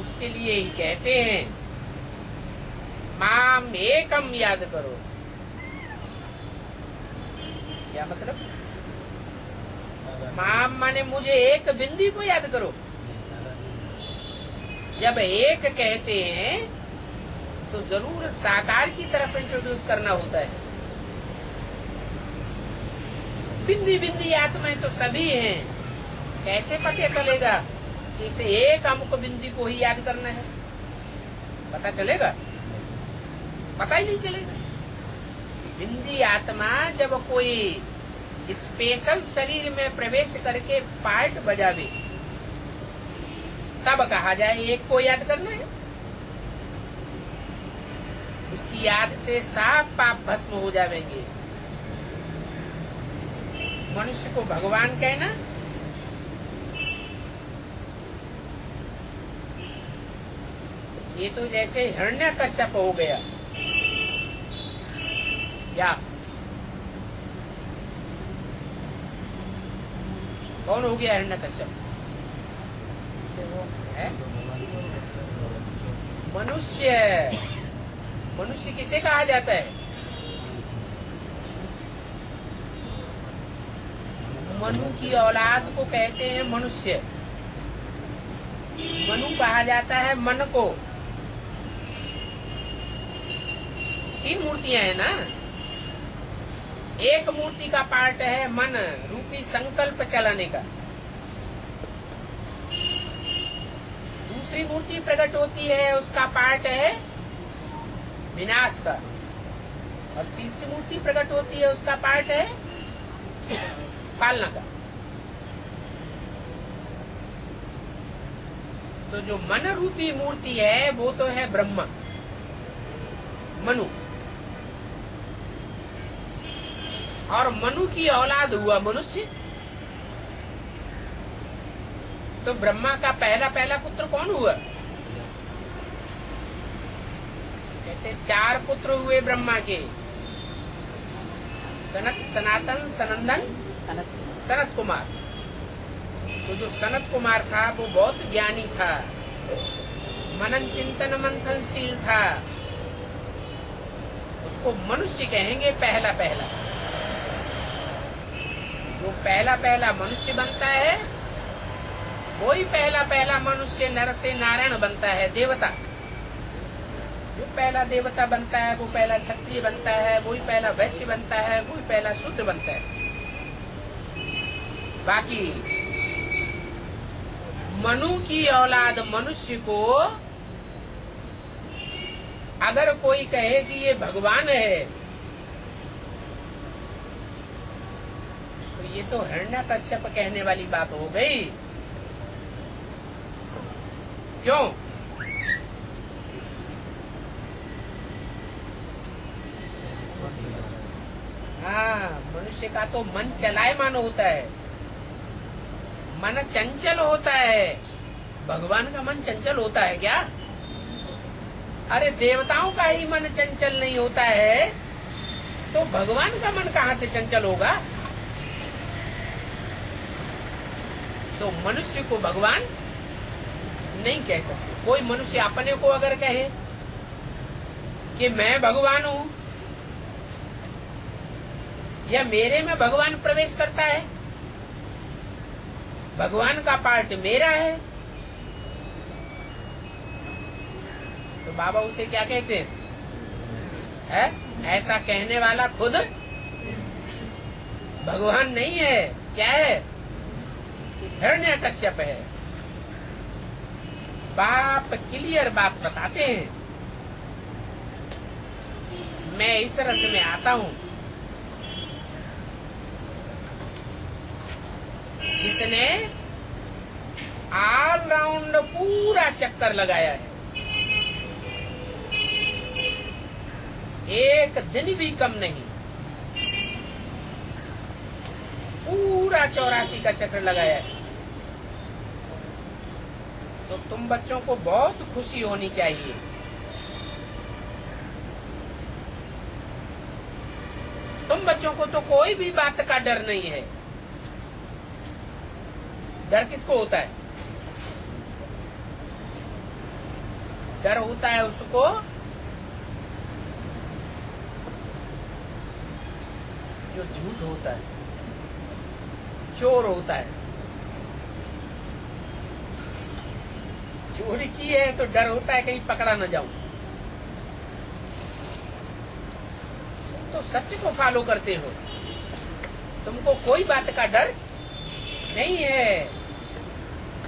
उसके लिए ही कहते हैं माम एकम याद करो। क्या मतलब? माम माने मुझे एक बिंदी को याद करो। जब एक कहते हैं तो जरूर साकार की तरफ इंट्रोड्यूस करना होता है। बिंदी बिंदी आत्माएं तो सभी हैं, कैसे पता चलेगा कि इसे एक अमुक बिंदी को ही याद करना है? पता चलेगा? पता ही नहीं चलेगा। बिंदी आत्मा जब कोई स्पेशल शरीर में प्रवेश करके पार्ट बजावे, तब कहा जाए एक को याद करना है। उसकी याद से साफ पाप भस्म हो जाएंगे। मनुष्य को भगवान कहना, ये तो जैसे हिरण्यकश्यप हो गया। या कौन हो गया हिरण्यकश्यप? मनुष्य। मनुष्य किसे कहा जाता है? मनु की औलाद को कहते हैं मनुष्य। मनु कहा जाता है मन को। तीन मूर्तियां हैं ना। एक मूर्ति का पार्ट है मन रूपी संकल्प चलाने का। दूसरी मूर्ति प्रकट होती है, उसका पार्ट है विनाश का। और तीसरी मूर्ति प्रकट होती है, उसका पार्ट है पालना का। तो जो मन रूपी मूर्ति है वो तो है ब्रह्मा, मनु। और मनु की औलाद हुआ मनुष्य। तो ब्रह्मा का पहला पुत्र कौन हुआ? कहते 4 पुत्र हुए ब्रह्मा के। सनातन, सनंदन, सनत कुमार। तो जो सनत कुमार था वो बहुत ज्ञानी था, मनन चिंतन मंथनशील था। उसको मनुष्य कहेंगे पहला। जो पहला मनुष्य बनता है वही पहला मनुष्य नर से नारायण बनता है, देवता। जो पहला देवता बनता है वो पहला क्षत्रिय बनता है, वही पहला वैश्य बनता है, वही पहला शूद्र बनता है। बाकी मनु की औलाद मनुष्य को अगर कोई कहे कि ये भगवान है, तो ये तो हिरण्यकश्यप कहने वाली बात हो गई। क्यों? हाँ, मनुष्य का तो मन चलायमान होता है, मन चंचल होता है। भगवान का मन चंचल होता है क्या? अरे देवताओं का ही मन चंचल नहीं होता है, तो भगवान का मन कहाँ से चंचल होगा? तो मनुष्य को भगवान नहीं कह सकते। कोई मनुष्य अपने को अगर कहे कि मैं भगवान हूं, या मेरे में भगवान प्रवेश करता है, भगवान का पार्ट मेरा है, तो बाबा उसे क्या कहते हैं? ऐसा कहने वाला खुद भगवान नहीं है। क्या है? हिरण्यकश्यप है। बाप क्लियर बात बताते हैं। मैं इस रथ में आता हूं जिसने ऑल राउंड पूरा चक्कर लगाया है, एक दिन भी कम नहीं, पूरा 84 का चक्कर लगाया है। तो तुम बच्चों को बहुत खुशी होनी चाहिए। तुम बच्चों को तो कोई भी बात का डर नहीं है। डर किसको होता है? डर होता है उसको जो झूठ होता है, चोर होता है। चोरी की है तो डर होता है कहीं पकड़ा न जाऊं। तुम तो सच को फॉलो करते हो, तुमको कोई बात का डर नहीं है।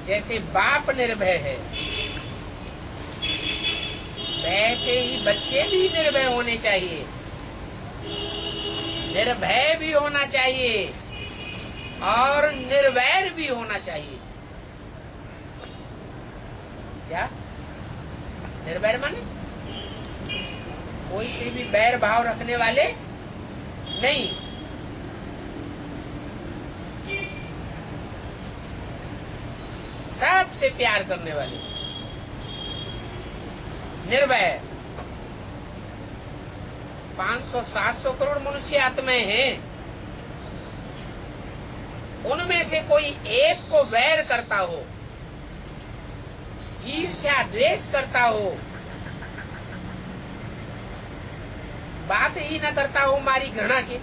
जैसे बाप निर्भय है वैसे ही बच्चे भी निर्भय होने चाहिए, निर्भय भी होना चाहिए और निर्वैर भी होना चाहिए। क्या निर्वैर माने? कोई से भी बैर भाव रखने वाले नहीं। सबसे प्यार करने वाले, निर्भय। 500-700 करोड़ मनुष्य आत्माएं हैं, उनमें से कोई एक को वैर करता हो, ईर्ष्या द्वेष करता हो, बात ही न करता हो हमारी घृणा के,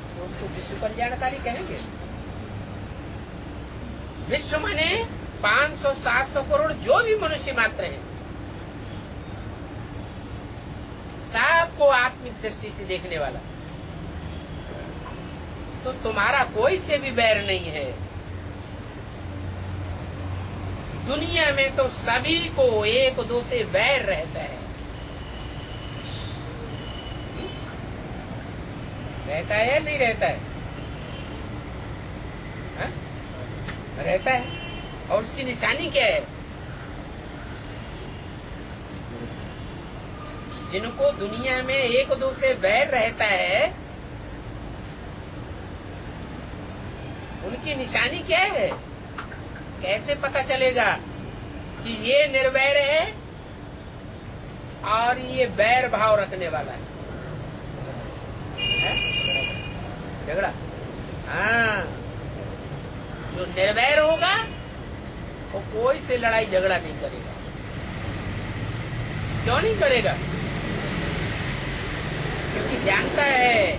तो उसको विश्व कल्याणकारी कहेंगे? विश्व माने 500-700 करोड़ जो भी मनुष्य मात्र हैं, सबको आत्मिक दृष्टि से देखने वाला। तो तुम्हारा कोई से भी बैर नहीं है। दुनिया में तो सभी को एक दो से बैर रहता है। रहता है या नहीं रहता है? हा? रहता है। और उसकी निशानी क्या है? जिनको दुनिया में एक दो से बैर रहता है, उनकी निशानी क्या है? कैसे पता चलेगा कि ये निर्वैर है और ये बैर भाव रखने वाला है? झगड़ा। हाँ, जो निर्वैर होगा वो कोई से लड़ाई झगड़ा नहीं करेगा। क्यों नहीं करेगा? क्योंकि जानता है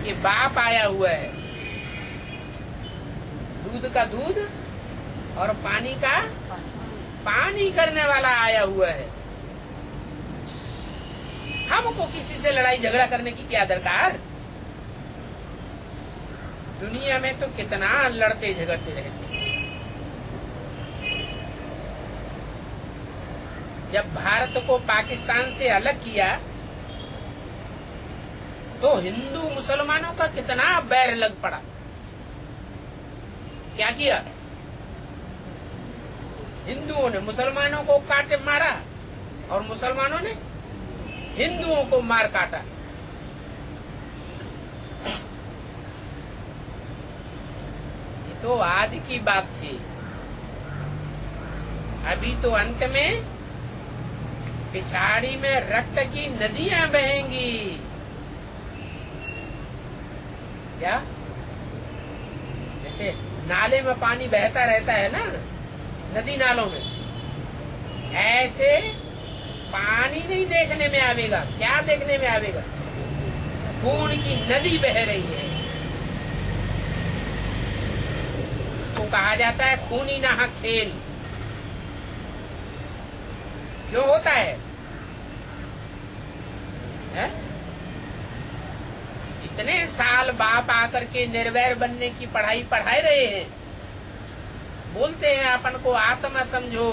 कि बाप आया हुआ है, दूध का दूध और पानी का पानी करने वाला आया हुआ है। हमको किसी से लड़ाई झगड़ा करने की क्या दरकार? दुनिया में तो कितना लड़ते झगड़ते रहते हैं। जब भारत को पाकिस्तान से अलग किया तो हिंदू मुसलमानों का कितना बैर लग पड़ा। क्या किया? हिंदुओं ने मुसलमानों को काटे मारा और मुसलमानों ने हिंदुओं को मार काटा। ये तो आदि की बात थी। अभी तो अंत में पिछाड़ी में रक्त की नदियां बहेंगी। क्या? जैसे नाले में पानी बहता रहता है ना, नदी नालों में, ऐसे पानी नहीं देखने में आवेगा। क्या देखने में आवेगा? खून की नदी बह रही है। इसको कहा जाता है खूनी नाहक खेल। क्यों होता है? इतने साल बाप आकर के निर्वैर बनने की पढ़ाई पढ़ाए रहे हैं। बोलते हैं अपन को आत्मा समझो,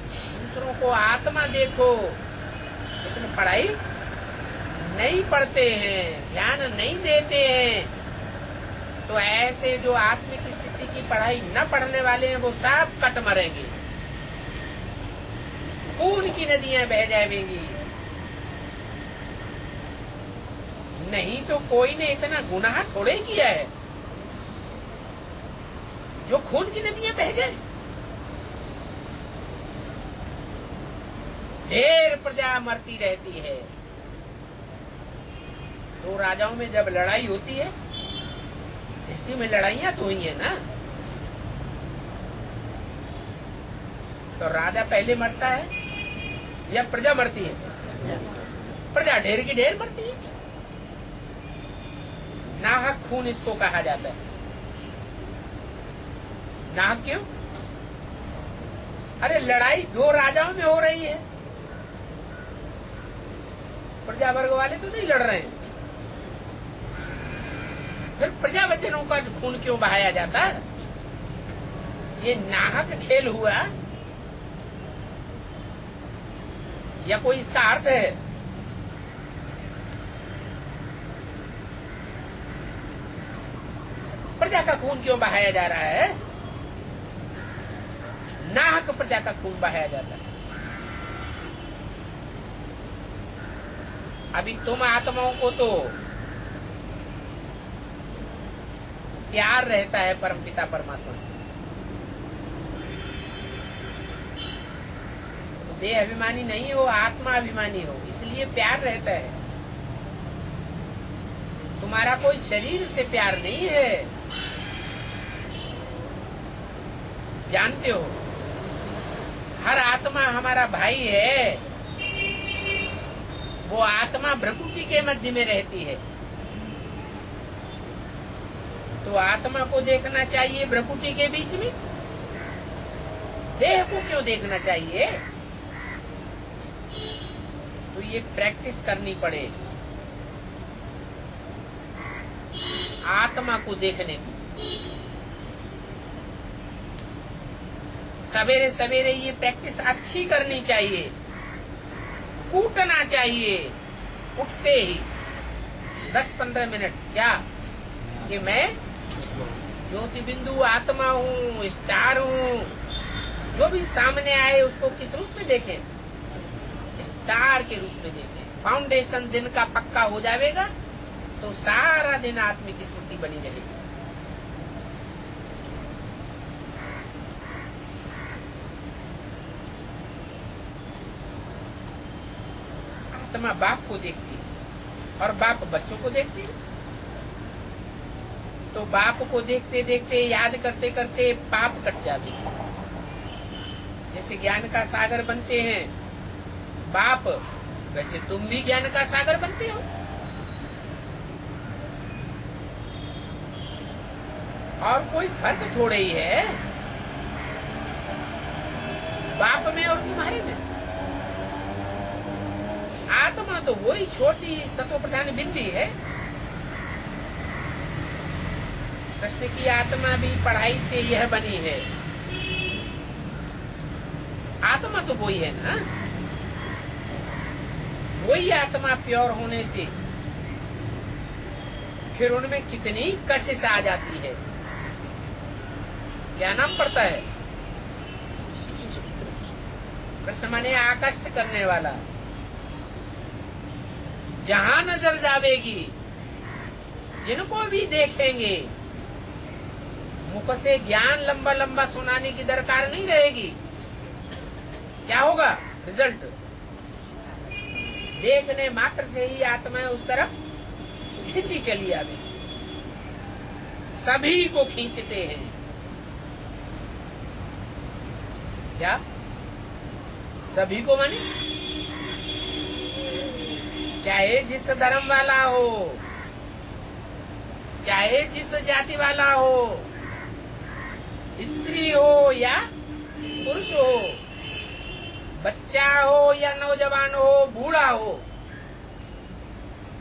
दूसरों को आत्मा देखो, लेकिन पढ़ाई नहीं पढ़ते हैं, ध्यान नहीं देते हैं। तो ऐसे जो आत्मिक स्थिति की पढ़ाई न पढ़ने वाले हैं वो सब कट मरेंगे, खून की नदियां बह जाएंगी। नहीं तो कोई ने इतना गुनाह थोड़े किया है जो खून की नदियां बह जाए। ढेर प्रजा मरती रहती है। दो राजाओं में जब लड़ाई होती है, हिस्ट्री में लड़ाइयां तो हुई है ना, तो राजा पहले मरता है या प्रजा मरती है? प्रजा ढेर की ढेर मरती है। नाहक खून इसको कहा जाता है। नाहक क्यों? अरे लड़ाई दो राजाओं में हो रही है, प्रजा वर्ग वाले तो नहीं लड़ रहे हैं, फिर प्रजावचनों का खून क्यों बहाया जाता है? ये नाहक खेल हुआ या कोई इसका अर्थ है? प्रजा का खून क्यों बहाया जा रहा है? नाहक प्रजा का खून बहाया जाता है। अभी तुम आत्माओं को तो प्यार रहता है परमपिता परमात्मा से, तो बेअभिमानी नहीं हो, आत्मा अभिमानी हो, इसलिए प्यार रहता है। तुम्हारा कोई शरीर से प्यार नहीं है, जानते हो। हर आत्मा हमारा भाई है। वो आत्मा भ्रकुटी के मध्य में रहती है, तो आत्मा को देखना चाहिए भ्रकुटी के बीच में, देह को क्यों देखना चाहिए? तो ये प्रैक्टिस करनी पड़े आत्मा को देखने की। सवेरे सवेरे ये प्रैक्टिस अच्छी करनी चाहिए, कूटना चाहिए उठते ही 10-15 मिनट, क्या कि मैं ज्योति बिंदु आत्मा हूँ, स्टार हूँ। जो भी सामने आए उसको किस रूप में देखें? स्टार के रूप में देखें। फाउंडेशन दिन का पक्का हो जाएगा तो सारा दिन आत्मिक स्मृति बनी रहेगी। आत्मा बाप को देखती है और बाप बच्चों को देखती है, तो बाप को देखते देखते याद करते करते पाप कट जाते हैं। जैसे ज्ञान का सागर बनते हैं बाप, वैसे तुम भी ज्ञान का सागर बनते हो। और कोई फर्क थोड़ा ही है बाप में और तुम्हारे में। आत्मा तो वही छोटी सतो प्रधान बिंदी है। कृष्ण की आत्मा भी पढ़ाई से यह बनी है। आत्मा तो वही है ना, वही आत्मा प्योर होने से फिर उनमें कितनी कशिश आ जाती है। क्या नाम पड़ता है? कृष्ण माने आकष्ट करने वाला। जहां नजर जावेगी, जिनको भी देखेंगे, मुख से ज्ञान लंबा लंबा सुनाने की दरकार नहीं रहेगी। क्या होगा रिजल्ट? देखने मात्र से ही आत्मा उस तरफ खींची चली आवेगी। सभी को खींचते हैं। क्या सभी को माने? चाहे जिस धर्म वाला हो, चाहे जिस जाति वाला हो, स्त्री हो या पुरुष हो, बच्चा हो या नौजवान हो, बूढ़ा हो,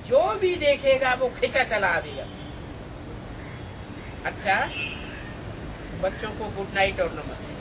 जो भी देखेगा वो खींचा चला आवेगा। अच्छा, बच्चों को गुड नाइट और नमस्ते।